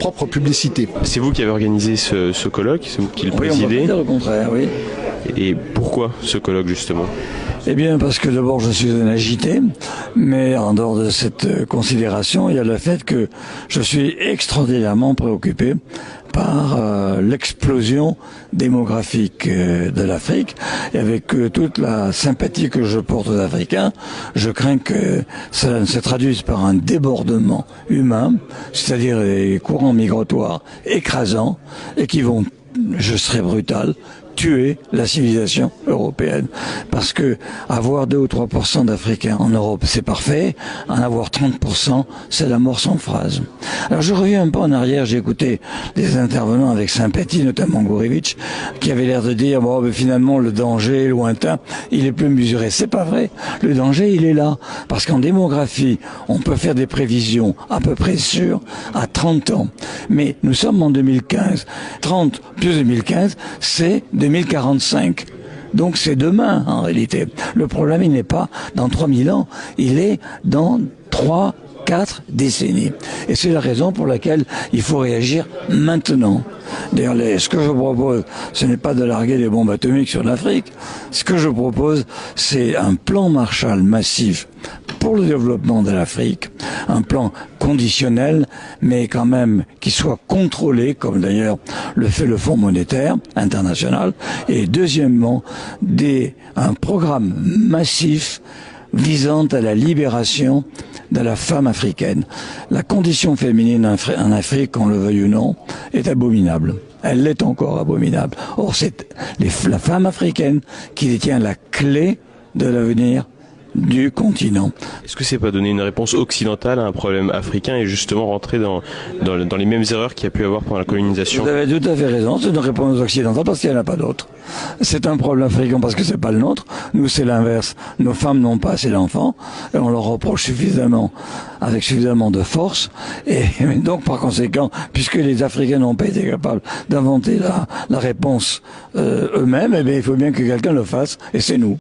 propre publicité. C'est vous qui avez organisé ce colloque, c'est vous qui le Oui, on présidez. va dire le contraire, oui. Et pourquoi ce colloque justement? Eh bien, parce que d'abord, je suis un agité, mais en dehors de cette considération, il y a le fait que je suis extraordinairement préoccupé par l'explosion démographique de l'Afrique. Et avec toute la sympathie que je porte aux Africains, je crains que cela ne se traduise par un débordement humain, c'est-à-dire des courants migratoires écrasants et qui vont, je serai brutal, tuer la civilisation européenne. Parce que avoir 2 ou 3% d'Africains en Europe, c'est parfait. En avoir 30%, c'est la mort sans phrase. Alors je reviens un peu en arrière, j'ai écouté des intervenants avec sympathie, notamment Gourevitch, qui avait l'air de dire, bon, ben, finalement, le danger est lointain, il est plus mesuré. C'est pas vrai. Le danger, il est là. Parce qu'en démographie, on peut faire des prévisions à peu près sûres à 30 ans. Mais nous sommes en 2015. 30 plus 2015, c'est 2045. Donc c'est demain, en réalité. Le problème, il n'est pas dans 3000 ans, il est dans 3-4 décennies. Et c'est la raison pour laquelle il faut réagir maintenant. D'ailleurs, ce que je propose, ce n'est pas de larguer des bombes atomiques sur l'Afrique. Ce que je propose, c'est un plan Marshall massif pour le développement de l'Afrique, un plan conditionnel, mais quand même qui soit contrôlé, comme d'ailleurs le fait le Fonds monétaire international, et deuxièmement, un programme massif visant à la libération de la femme africaine. La condition féminine en Afrique, qu'on le veuille ou non, est abominable. Elle l'est encore abominable. Or, c'est la femme africaine qui détient la clé de l'avenir du continent. Est-ce que c'est pas donner une réponse occidentale à un problème africain et justement rentrer dans les mêmes erreurs qu'il y a pu avoir pendant la colonisation? Vous avez tout à fait raison, c'est une réponse occidentale parce qu'il n'y en a pas d'autre. C'est un problème africain parce que c'est pas le nôtre. Nous, c'est l'inverse. Nos femmes n'ont pas assez d'enfants et on leur reproche avec suffisamment de force. Et donc, par conséquent, puisque les Africains n'ont pas été capables d'inventer la réponse eux-mêmes, eh bien, il faut bien que quelqu'un le fasse et c'est nous.